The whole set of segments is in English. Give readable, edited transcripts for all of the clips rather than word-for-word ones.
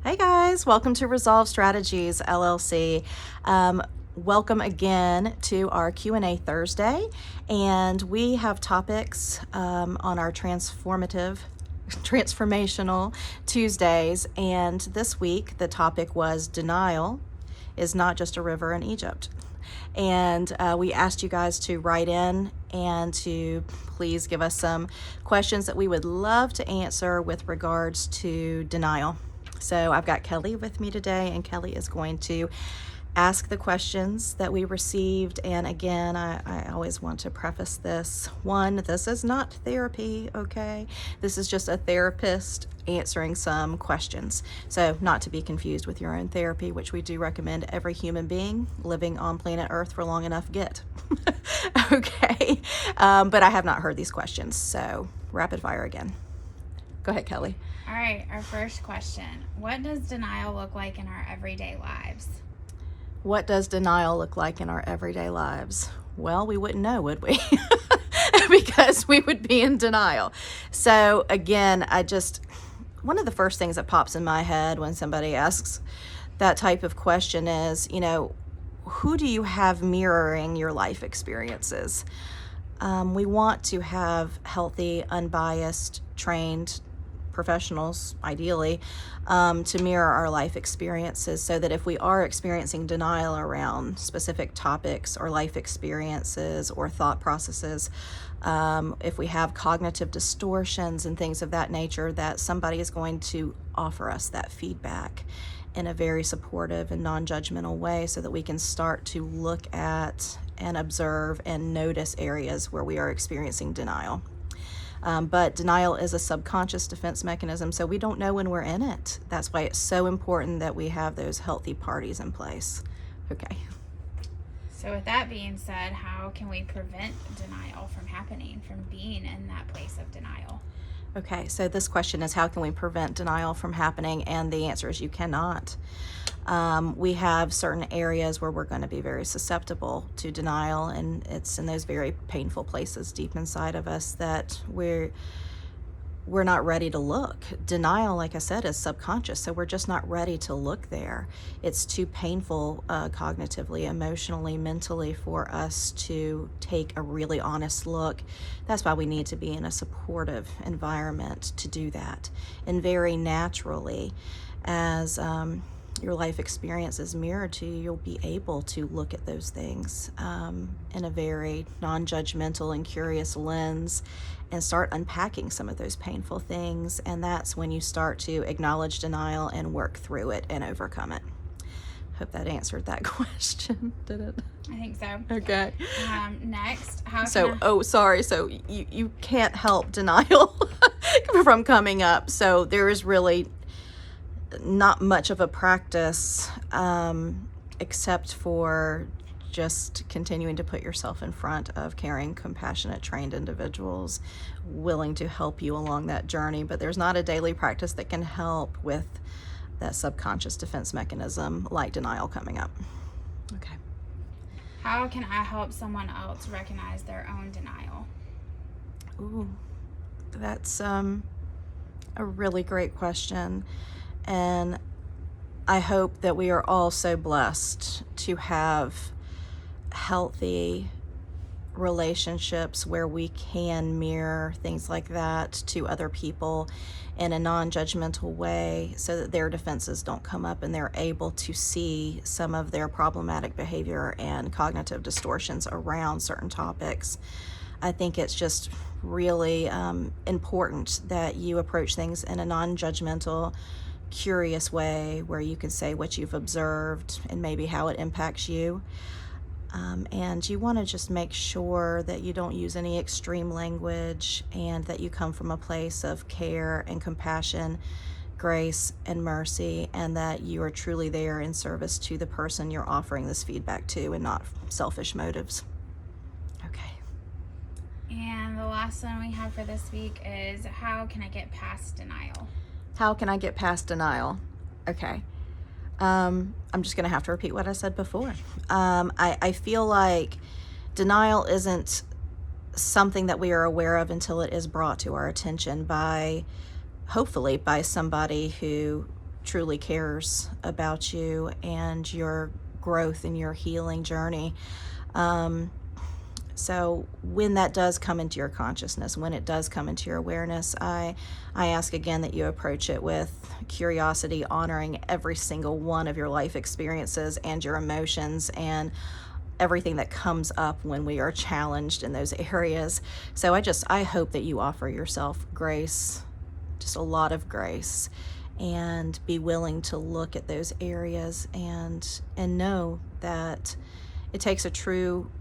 Hey guys, welcome to Resolve Strategies LLC. Welcome again to our Q&A Thursday, and we have topics on our transformational Tuesdays, and this week the topic was denial is not just a river in Egypt. And we asked you guys to write in and to please give us some questions that we would love to answer with regards to denial. So I've got Kelly with me today, and Kelly is going to ask the questions that we received. And again, I always want to preface this. One, this is not therapy, okay? This is just a therapist answering some questions. So not to be confused with your own therapy, which we do recommend every human being living on planet Earth for long enough get. Okay, but I have not heard these questions, so rapid fire again. Go ahead, Kelly. All right, our first question. What does denial look like in our everyday lives? What does denial look like in our everyday lives? Well, we wouldn't know, would we? Because we would be in denial. So again, one of the first things that pops in my head when somebody asks that type of question is, who do you have mirroring your life experiences? We want to have healthy, unbiased, trained professionals, ideally, to mirror our life experiences, so that if we are experiencing denial around specific topics or life experiences or thought processes, if we have cognitive distortions and things of that nature, that somebody is going to offer us that feedback in a very supportive and non-judgmental way, so that we can start to look at and observe and notice areas where we are experiencing denial. But denial is a subconscious defense mechanism, so we don't know when we're in it. That's why it's so important that we have those healthy parties in place. Okay. So with that being said, how can we prevent denial from happening, from being in that place of denial? Okay, so this question is, how can we prevent denial from happening? And the answer is you cannot. We have certain areas where we're going to be very susceptible to denial, and it's in those very painful places deep inside of us that we're not ready to look. Denial, like I said, is subconscious, so we're just not ready to look there. It's too painful cognitively, emotionally, mentally for us to take a really honest look. That's why we need to be in a supportive environment to do that. And very naturally, as your life experience is mirrored to you, you'll be able to look at those things in a very non-judgmental and curious lens and start unpacking some of those painful things. And that's when you start to acknowledge denial and work through it and overcome it. Hope that answered that question. Did it? I think so. Okay. Next, sorry. So you can't help denial from coming up. So there is really not much of a practice except for just continuing to put yourself in front of caring, compassionate, trained individuals willing to help you along that journey. But there's not a daily practice that can help with that subconscious defense mechanism like denial coming up. Okay. How can I help someone else recognize their own denial? Ooh, that's a really great question. And I hope that we are all so blessed to have healthy relationships where we can mirror things like that to other people in a non-judgmental way, so that their defenses don't come up and they're able to see some of their problematic behavior and cognitive distortions around certain topics. I think it's just really important that you approach things in a non-judgmental, curious way, where you can say what you've observed and maybe how it impacts you. And you want to just make sure that you don't use any extreme language, and that you come from a place of care and compassion, grace and mercy, and that you are truly there in service to the person you're offering this feedback to, and not selfish motives. Okay. And the last one we have for this week is, how can I get past denial? How can I get past denial? Okay. I'm just going to have to repeat what I said before. I feel like denial isn't something that we are aware of until it is brought to our attention by, hopefully, by somebody who truly cares about you and your growth and your healing journey. So when that does come into your consciousness, when it does come into your awareness, I ask again that you approach it with curiosity, honoring every single one of your life experiences and your emotions and everything that comes up when we are challenged in those areas. So I hope that you offer yourself grace, just a lot of grace, and be willing to look at those areas and know that it takes a true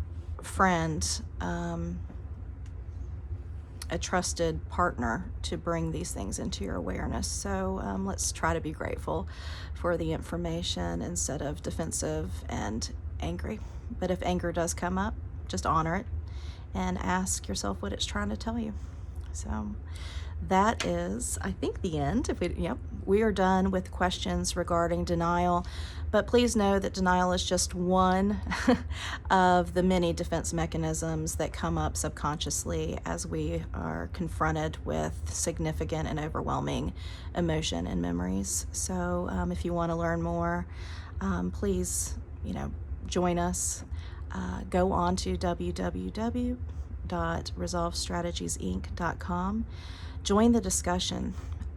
friend, a trusted partner to bring these things into your awareness. So let's try to be grateful for the information instead of defensive and angry. But if anger does come up, just honor it and ask yourself what it's trying to tell you. So that is, I think, the end. We are done with questions regarding denial, but please know that denial is just one of the many defense mechanisms that come up subconsciously as we are confronted with significant and overwhelming emotion and memories. So if you want to learn more, please, join us. Go on to www.resolvestrategiesinc.com. Join the discussion.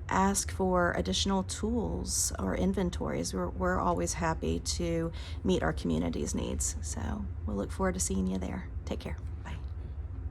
Ask for additional tools or inventories. We're always happy to meet our community's needs. So we'll look forward to seeing you there. Take care.